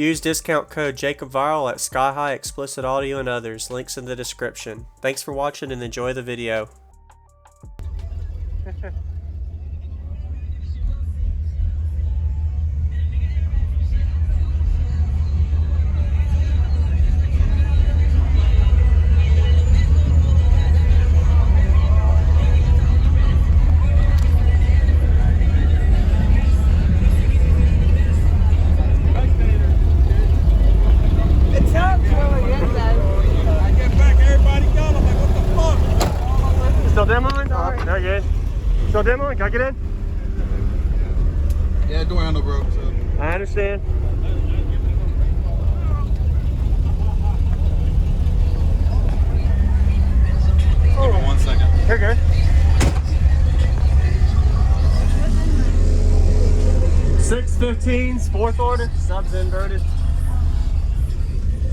Use discount code JacobViral at Sky High, Xplicit Audio, and others. Links in the description. Thanks for watching and enjoy the video. Still demoing? Oh, very good. Still demoing? Can I get in? Yeah, door handle broke, so. I understand. Give me 1 second. You're good. $6.15's, fourth order, subs inverted.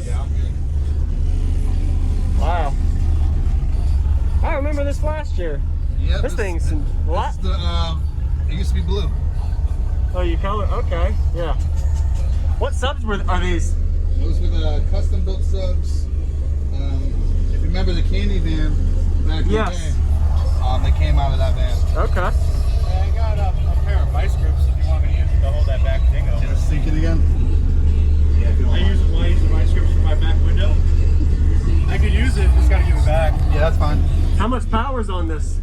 Yeah, I'm good. Wow. I remember this last year. Yeah, this thing's a lot. This is the, it used to be blue. Oh, you color? Okay, yeah. What subs are these? Those were the custom built subs. If you remember the candy van back in the day, they came out of that van. Okay. I got a pair of vice grips if you want me to use it to hold that back dingo. Can I sink it again? Yeah, if you don't I use the vice grips for my back window. I could use it, just gotta give it back. Yeah, that's fine. How much power's on this?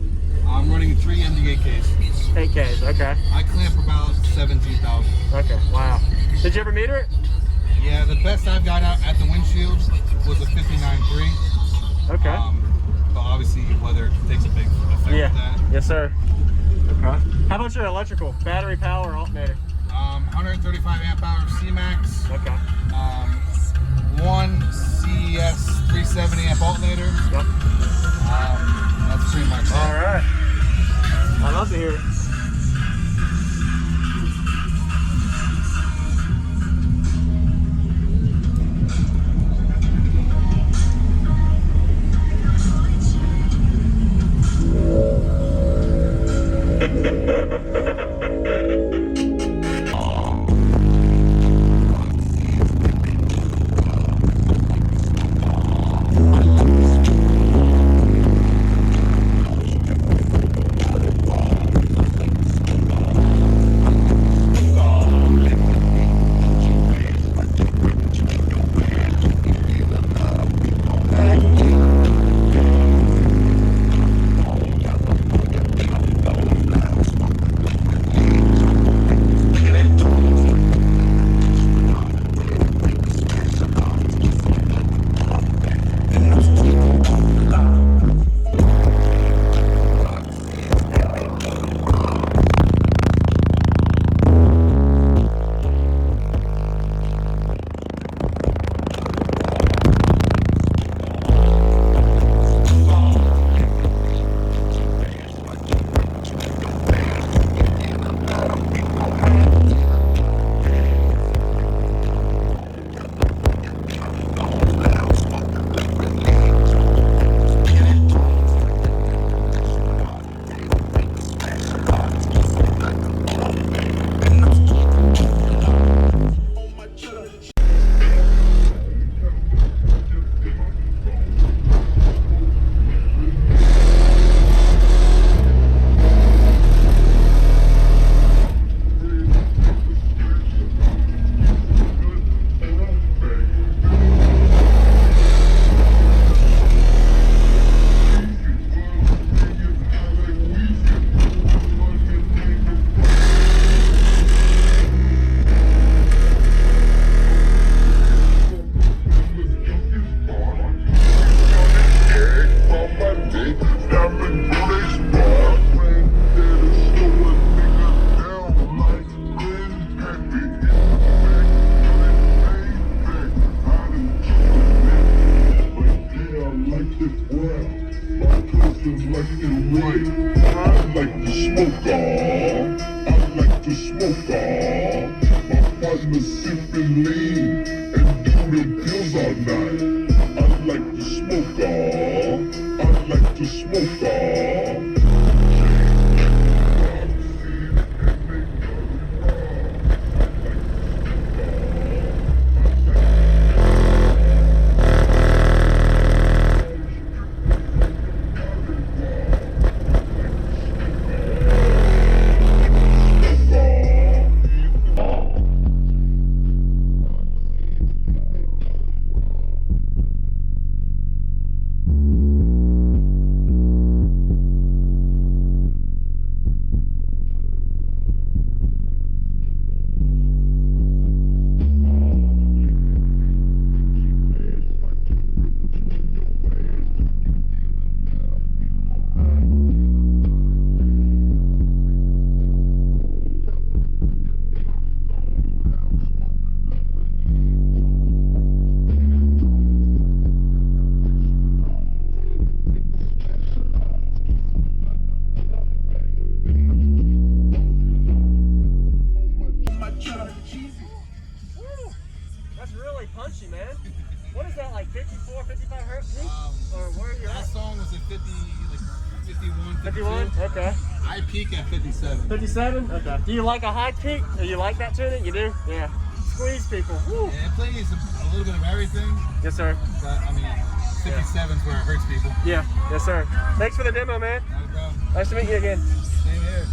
I'm running 3 MD8Ks. 8Ks, okay. I clamp about 17,000. Okay, wow. Did you ever meter it? Yeah, the best I've got out at the windshield was a 59.3. Okay. But obviously weather takes a big effect with that. Yes, sir. Okay. How about your electrical? Battery power, alternator? 135 amp hour C-Max. Okay. 1 CES 370 amp alternator. Yep. That's pretty much it. All right. I love to hear it. partner sipping lean and do them pills all night. I like to smoke all. I like to smoke all. I 51? Okay. I peak at 57. 57? Okay. Do you like a high peak? Do you like that tuning? You do? Yeah. Squeeze people. Woo. Yeah, it plays a little bit of everything. Yes, sir. But I mean, 57 is where it hurts people. Yeah. Yes, sir. Thanks for the demo, man. No problem. Nice to meet you again. Same here.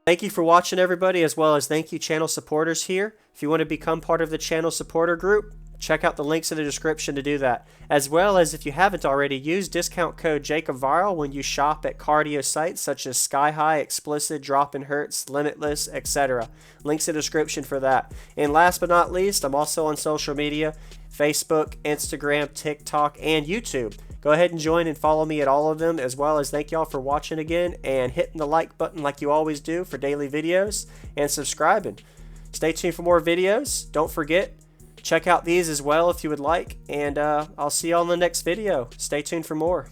Thank you for watching, everybody, as well as thank you channel supporters here. If you want to become part of the channel supporter group, check out the links in the description to do that. As well as, if you haven't already, use discount code JacobViral when you shop at cardio sites such as Sky High, Xplicit, DroppinHz, Limitless, etc. Links in the description for that. And last but not least, I'm also on social media, Facebook, Instagram, TikTok, and YouTube. Go ahead and join and follow me at all of them, as well as thank y'all for watching again and hitting the like button like you always do for daily videos and subscribing. Stay tuned for more videos. Don't forget, check out these as well if you would like, and I'll see you all in the next video. Stay tuned for more.